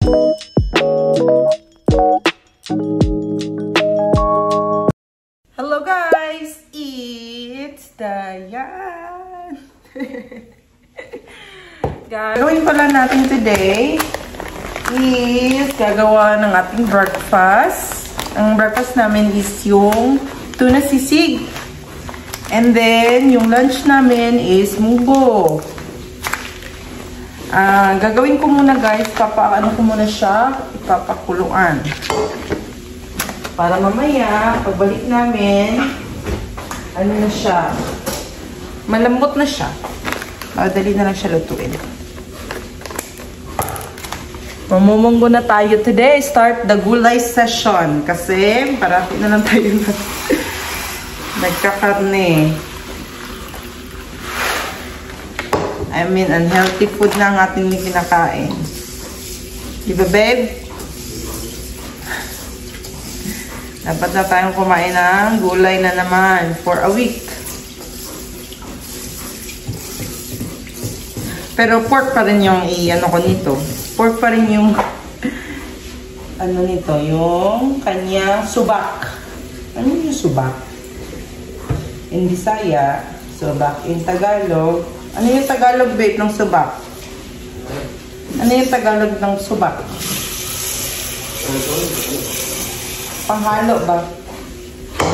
Hello guys! It's Dayan! Gagawin pala natin today is gagawa ng ating breakfast. Ang breakfast namin is yung tuna sisig. And then, yung lunch namin is munggo. Gagawin ko muna guys, papaano ko muna siya, ipapakuluan. Para mamaya, pagbalik namin, ano na siya, malambot na siya. Madali na lang siya lutuin. Mamumunggo na tayo today. Start the gulay session. Kasi parati na lang tayo nagkakarne. I mean, unhealthy food na ang ating kinakain. Diba, babe? Dapat na tayong kumain ng gulay na naman for a week. Pero pork pa rin yung i-ano ko nito. Pork pa rin yung ano nito, yung kanyang subak. Ano yung subak? In Bisaya, subak. In Tagalog, ano yung Tagalog, babe, ng subak? Ano yung Tagalog ng subak? Panghalo ba?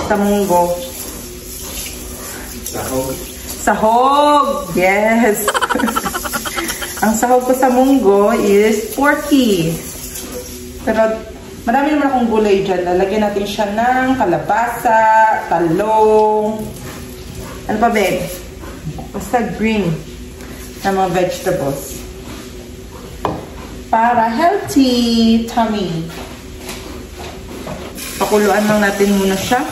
Sa munggo. Sahog. Sahog! Yes! Ang sahog ko sa munggo is porky. Pero marami naman akong gulay dyan. Lalagyan natin siya ng kalabasa, talong. Ano pa, babe? Basta green na mga vegetables. Para healthy tummy. Pakuluan lang natin muna siya.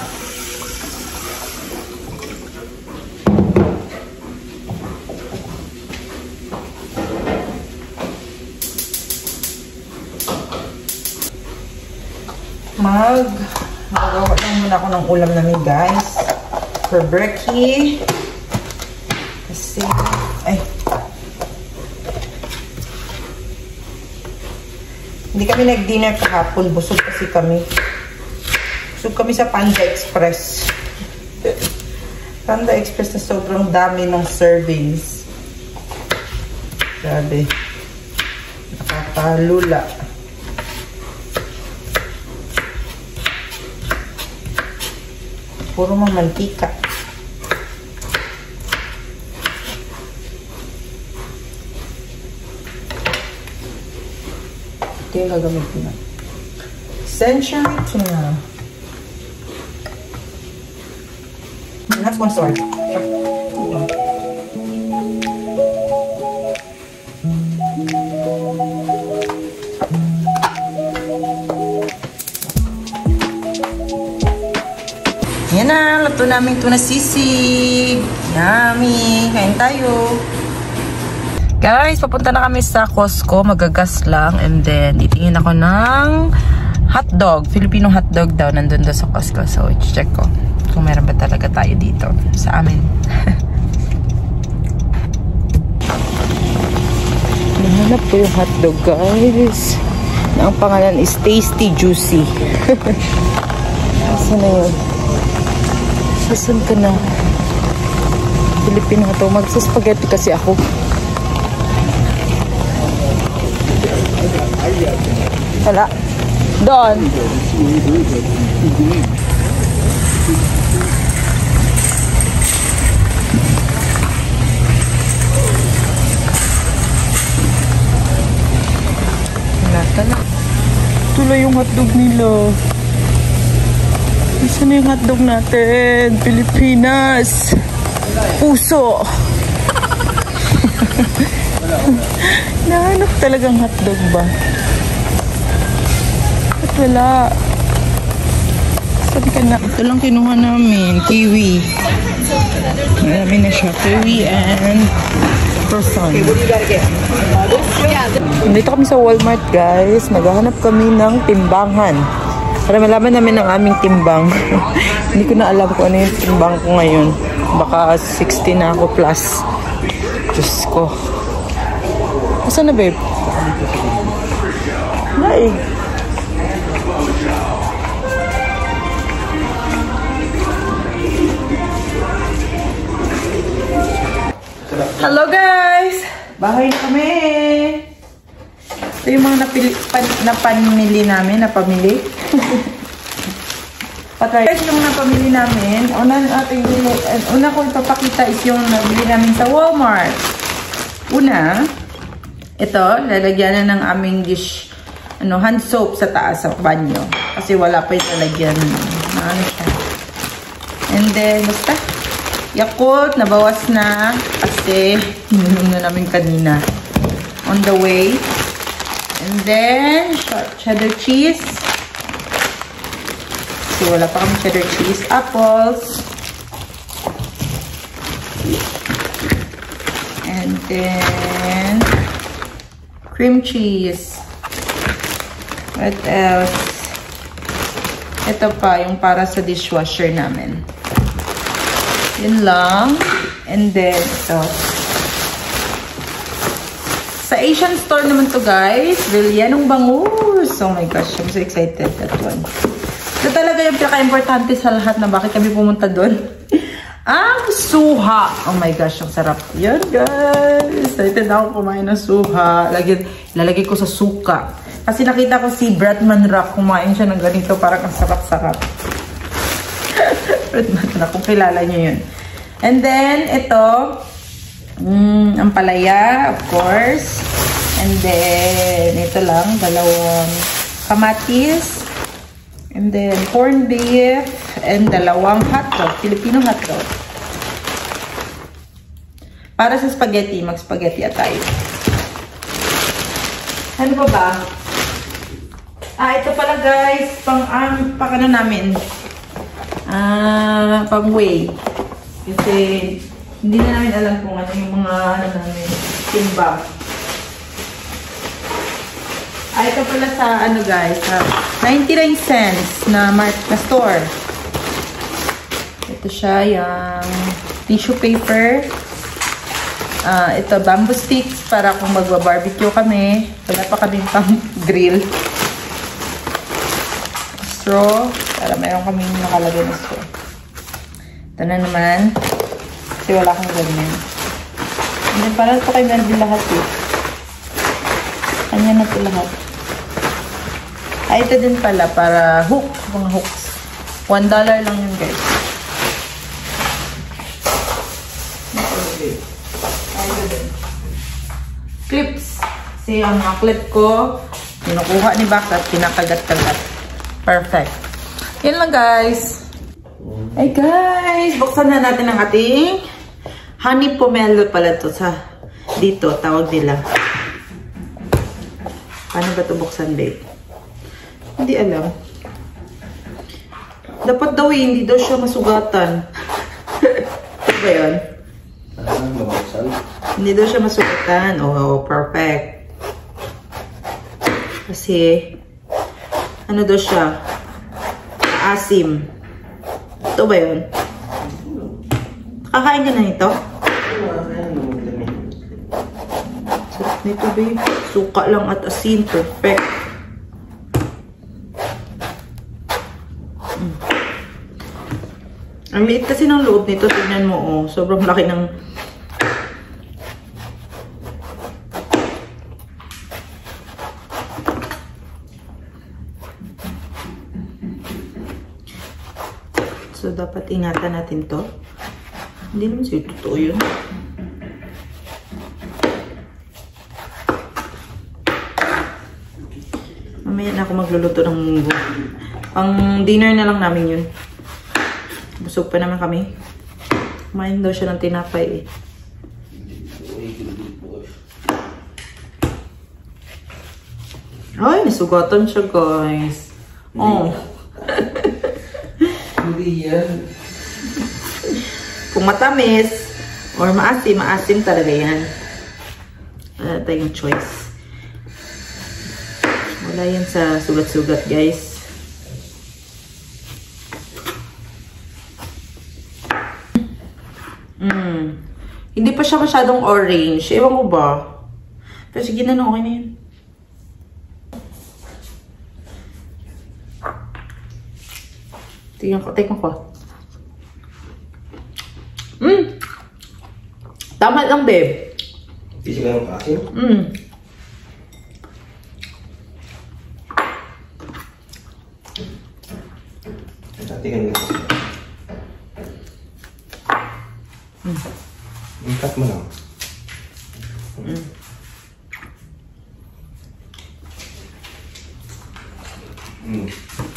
Magawa lang muna ako ng ulam namin guys for brekkie kasi hindi kami nag-dinner kahapon, busog kasi kami sa Panda Express. Panda Express na sobrang dami ng servings, grabe, nakakalula. Puro mantika. Ito yung gagamit ko na. Century tuna. Not sponsored. Yan na, luto namin tuna sisig. Yummy! Kain tayo. Guys, papunta na kami sa Costco. Magagas lang. And then, titingin ako ng hotdog. Filipino hotdog daw. Nandun daw sa Costco. So, check ko kung meron ba talaga tayo dito sa amin. Nahanap po yung hotdog, guys. Na ang pangalan is Tasty Juicy. Asa na yun? Saan ka na? Pilipino ito. Magsaspaghetti kasi ako. Wala. Doon. Wala ka na. Tuloy yung hotdog nila. Saan yung hotdog natin? Pilipinas! Puso! Nahanap talagang hotdog ba? At wala. Saan ka na? Ito lang kinuha namin. Kiwi. Marami na siya. Kiwi and croissant. Nandito kami sa Walmart, guys. Maghahanap kami ng timbangan. Para malaman namin ang aming timbang. Hindi ko na alam kung ano yung timbang ko ngayon. Baka 60 na ako plus. Diyos ko. Asan na, babe? daig. Hello guys! Bahay na kami! Ito yung mga napamili namin, napamili. Patay. Guys, yung napamili namin, una ko ipapakita is yung nabili namin sa Walmart. Una, ito, lalagyan na ng aming dish, hand soap sa taas sa banyo. Kasi wala pa yung lalagyan. Ano siya. And then, basta, Yakult, nabawas na kasi ininom na namin kanina. On the way. And then, cheddar cheese. Kasi wala pa kami cheddar cheese. Apples. And then, cream cheese. What else? Ito pa, yung para sa dishwasher namin. Yun lang. And then, ito. Sa Asian store naman to guys. Brillianong bangus. Oh my gosh, I'm so excited. That one. Ito talaga yung pinaka-importante sa lahat na bakit kami pumunta doon. Ang suha. Oh my gosh, ang sarap. Yun guys. Excited ako kumain ng suha. Lalagay ko sa suka. Kasi nakita ko si Bratman Rock kumain siya ng ganito. Parang ang sarap-sarap. Kung kilala nyo yun. And then, ito, ampalaya, of course. And then, ito lang, dalawang kamatis. And then, corned beef. And dalawang hotdog, Filipino hotdog. Para sa spaghetti, mag-spaghetti tayo. Ano pa ba? Ito pala guys, pang ano namin. Pang whey. Kasi hindi na namin alam kung ano yung mga namin timbang. Ito pala sa guys, 99 cents na store. Ito siya, yung tissue paper. Ito bamboo sticks para kung magba-barbecue kami. Wala pa kaming pang grill. Straw, para mayroon kami nakalagay na straw. Ito na naman. Kasi wala akong ganyan. Hindi, para ito kay Melvin lahat eh. Kanya na ito lahat. Ito din pala para hook. Mga hooks. $1 lang yun guys. Ito din. Clips. Kasi ang mga clip ko, kinukuha ni Bak at kinakagat-kagat. Perfect. Yan lang guys. Hey guys, buksan na natin ang ating honey pomelo pala to sa dito, tawag nila. Paano ba ito buksan, babe? Hindi alam. Dapat daw hindi daw siya masugatan. Ano ba yun? Hindi daw siya masugatan. Oh, perfect. Kasi ano daw siya? Asim. Ito ba yun? Kakain ka na nito? Sarap nito, babe. Suka lang at asin. Perfect. Ang liit kasi ng loob nito. Tignan mo, oh. Sobrang laki ng... So, dapat ingatan natin to. Hindi naman siya totoo yun. Mamaya na ako magluluto ng munggo. Pang dinner na lang namin yun. Busog pa naman kami. Kumain daw siya ng tinapay eh. Ay, nasugatan siya guys. Oh. Hindi yan. Kung matamis or maasim, maasim talaga yan. Wala tayong choice. Wala yan sa sugat-sugat guys. Hindi pa siya masyadong orange. Ewan ko ba? Pero sige na, okay na yun. Tingnan ko. Tama lang, babe. Hindi siya ganun kasi. Tingnan ko. Cut mo lang.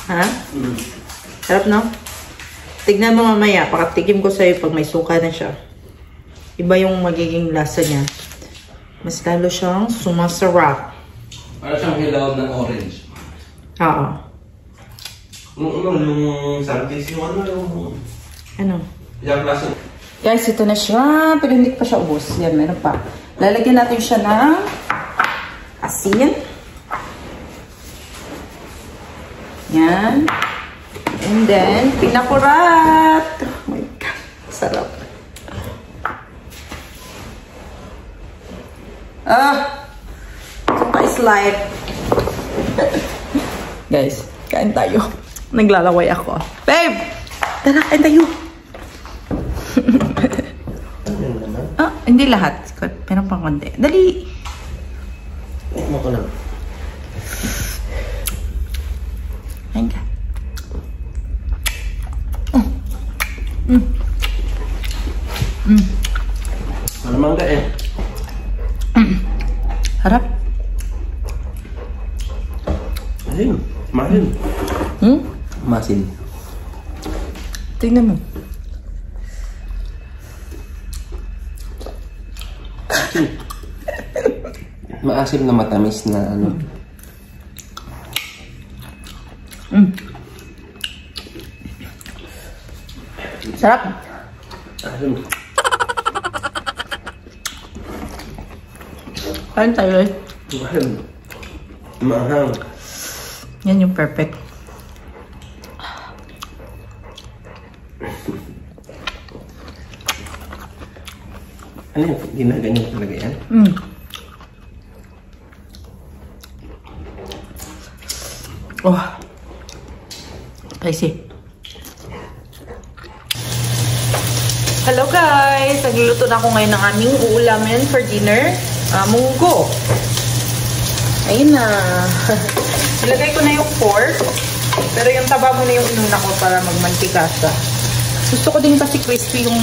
Ha? Sarap, no? Tignan mo mamaya. Pakatikim ko sa'yo pag may suka na siya. Iba yung magiging lasa niya. Mas lalo siyang sumasarap. Para siyang hilaw ng orange. Oo. Yung sardinas, yung Ano? yung klase. Guys, ito na siya. Pero hindi pa siya ubos. Yan, meron pa. Lalagyan natin siya ng asin. Yan. And then, pinakurat. Oh my God. Sarap. Spice life. Guys, kain tayo. Naglalaway ako. Babe! Tara, kain tayo. Hindi lahat. Meron pang konti. Dali! Mo ko lang. Kain ka. Ano mangga eh? Harap. Masin. Masin. Masin. Tingnan mo. Maasim na matamis na ano. Sarap. Asim. Kain tayo eh. Mahal. Mahal. Yan yung perfect. Ano yung ginaganyan talaga yan? Oh. Spicy. Hello guys! Nagluluto na ako ngayon ng aming uulamin for dinner. Munggo. Ayun na. Ilagay ko na yung pork. Pero yung taba mo na yung inuna ko para magmantika siya. Gusto ko din kasi crispy yung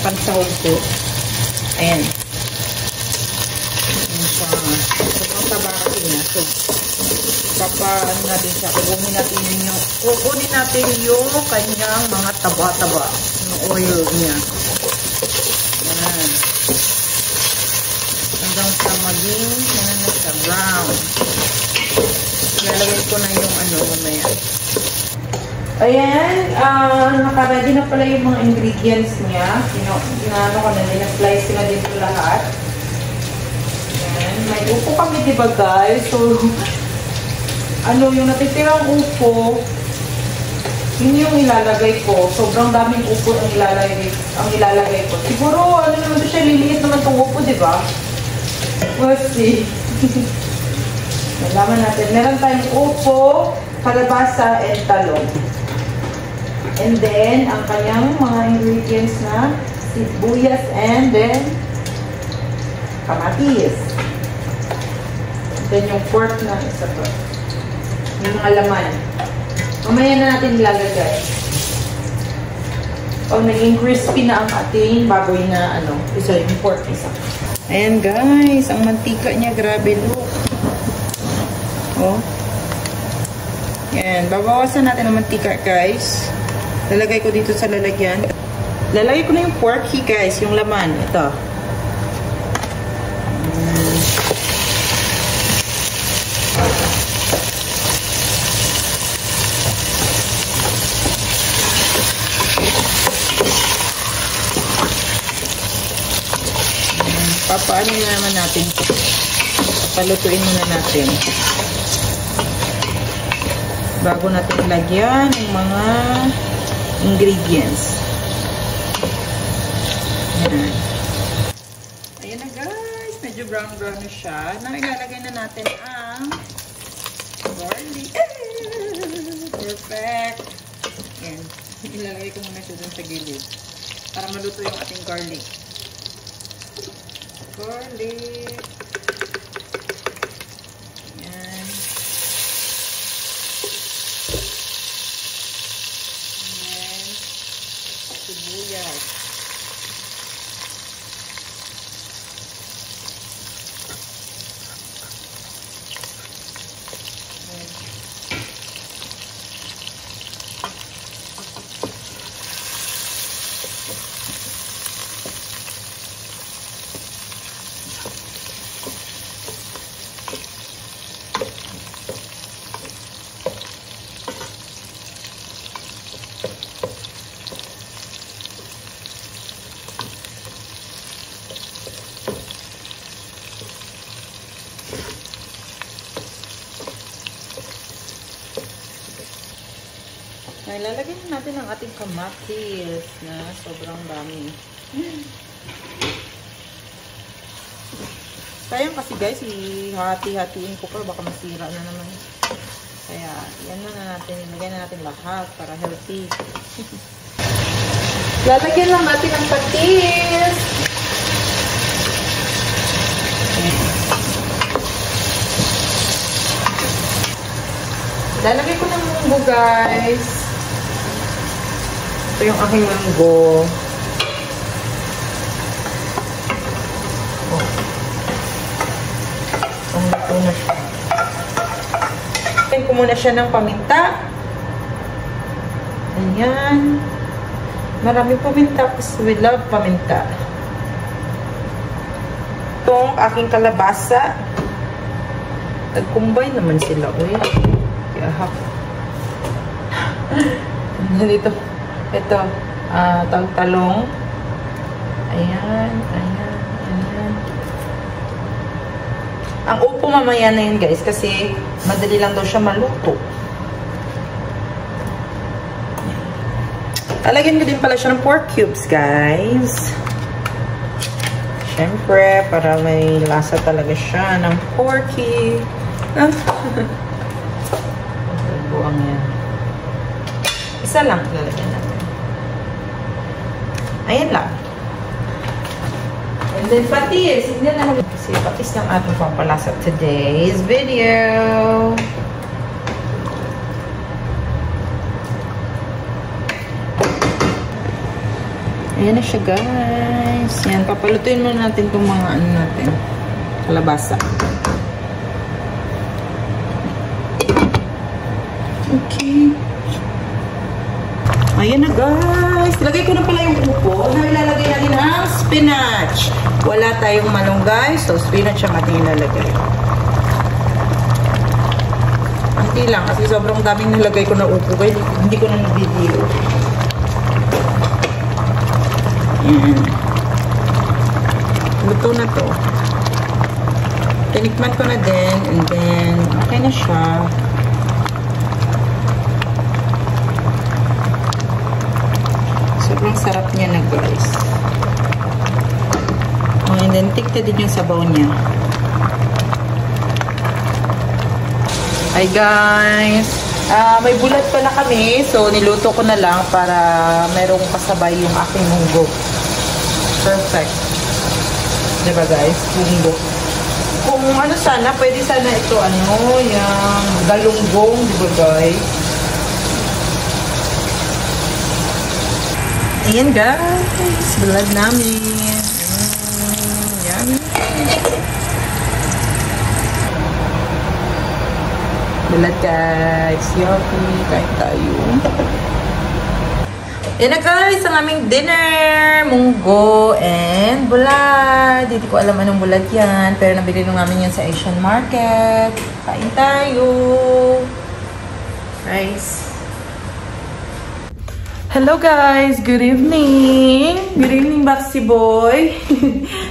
pansahog ko. Ayan. Sobrang taba kasi niya. So, natin siya. Kukunin natin yung kanyang mga taba-taba. Yung oil niya. Ayan. Hanggang sa maging siya brown. Lalagyan ko na yung mamaya. Ayan, naka-ready na pala yung mga ingredients niya. Ginano ko na, slice ko na din ito lahat. Ayan, may upo kami, diba guys? So, yung natitirang upo, yun yung ilalagay ko. Sobrang daming upo ang ilalagay ko. Siguro, naman siya, liliit naman itong upo, diba? We'll see. Nalaman natin. Meron tayong upo, kalabasa, and talong. And then, ang kanyang mga ingredients na sibuyas and then kamatis. And then yung pork na isa to. Yung mga laman. Mamaya na natin ilalagay. Pag naging crispy na ang ating baboy na isa yung pork isa. Ayan guys, ang mantika niya, grabe look. Oh. Yan, babawasan natin ang mantika guys. Lalagay ko dito sa lalagyan. Lalagay ko na yung porky guys, yung laman. Ito. Papaano na naman natin. Papalutuin muna natin. Bago natin ilagyan yung mga ingredients. Ayan. Ayan na guys. Medyo brown-brown na siya. Now, ilalagay na natin ang garlic. Perfect. Ayan. Ilalagay ko muna siya dun sa gilid. Para maluto yung ating garlic. Garlic. Ayan. Ayan. Sibuyas. Ilalagay natin ang ating kamatis na sobrang dami. Sayang kasi guys, hati-hatiin ko pa, baka masira na naman. Kaya, yan na natin. Ilagay na natin lahat para healthy. Lalagyan lang natin ang patis. Lalagay ko ng munggo guys. Ito yung aking munggo. Ang luto na siya. Lagyan ko muna siya ng paminta. Ayan. Maraming paminta kasi we love paminta. Itong aking kalabasa. Nag-combine naman sila. Uy. Ahap. Dito. Ito. Talong. Ayan. Ayan. Ayan. Ang upo mamaya na yun guys kasi madali lang daw siya maluto. Talagyan ko din pala siya ng pork cubes guys. Siyempre para may lasa talaga siya ng porky. Buang yan. Isa lang lalagyan natin. Ayan lang. And then patis. Hindi na naman. Kasi patis ng ating pampalasa today's video. Ayan na siya guys. Yan. Papalutuin muna natin itong mga ano natin. Kalabasa. Okay. Ayan na guys. Lagay ko na pala yung upo. Na ilalagay natin ang spinach. Wala tayong malunggay. So, spinach ang ating ilalagay. Hindi lang. Kasi sobrang daming nilagay ko na upo. Kaya hindi ko na nag-video. Ayan. Luto na to. Tinikman ko na din. And then, okay na siya. Sobrang sarap niya na guys. Oh, and then tikta din yung sabaw niya. Hi guys! May bulat pala kami. So niluto ko na lang para merong kasabay yung aking munggo. Perfect. Diba guys? Munggo. Kung ano sana, pwede sana ito ano, yung galunggong. Diba guys? Ayan guys, bulag namin. Yan. Bulag guys. Yucky. Kain tayo. Yan na guys, ang aming dinner. Munggo and bulag. Hindi ko alam anong bulag yan. Pero nabili nung namin yan sa Asian market. Kain tayo. Guys. Hello guys! Good evening! Good evening, Baxi Boy!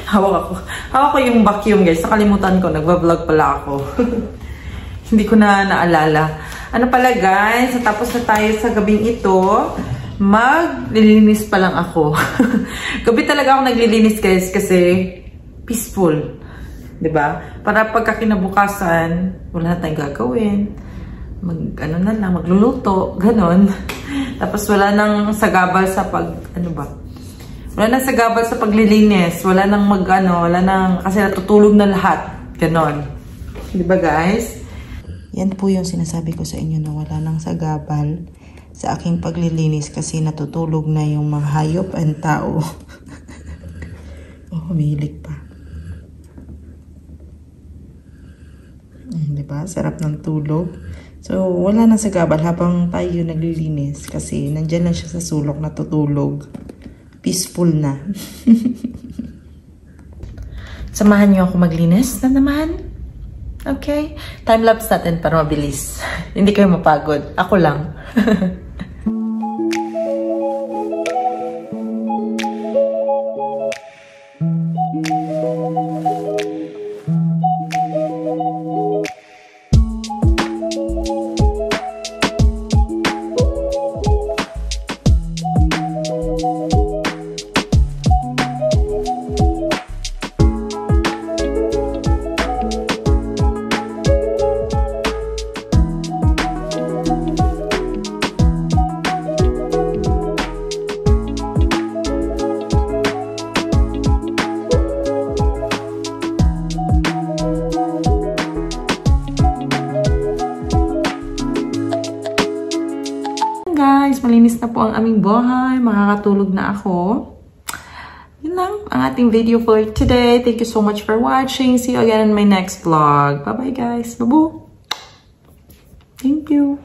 Hawak ko yung vacuum guys. Nakalimutan ko. Nagbablog pala ako. Hindi ko na naalala. Ano pala guys? Tapos na tayo sa gabing ito. Maglilinis pa lang ako. Gabi talaga ako naglilinis guys kasi peaceful. Diba? Para pagka kinabukasan, wala na tayong gagawin. Ano na lang, magluluto. Ganon. Tapos wala nang sagabal sa wala nang sagabal sa paglilinis. Wala nang kasi natutulog na lahat. Ganon. Diba guys? Yan po yung sinasabi ko sa inyo na wala nang sagabal sa aking paglilinis kasi natutulog na yung mga hayop and tao. Oh, humihilig pa. Diba? Sarap ng tulog. So, wala nang sagabal habang tayo naglilinis kasi nandyan lang siya sa sulok natutulog. Peaceful na. Samahan niyo ako maglinis na naman. Okay? Time-lapse natin para mabilis. Hindi kayo mapagod. Ako lang. Guys, malinis na po ang aming bahay. Makakatulog na ako. Yun lang ang ating video for today. Thank you so much for watching. See you again in my next vlog. Bye-bye guys. Babu! Thank you.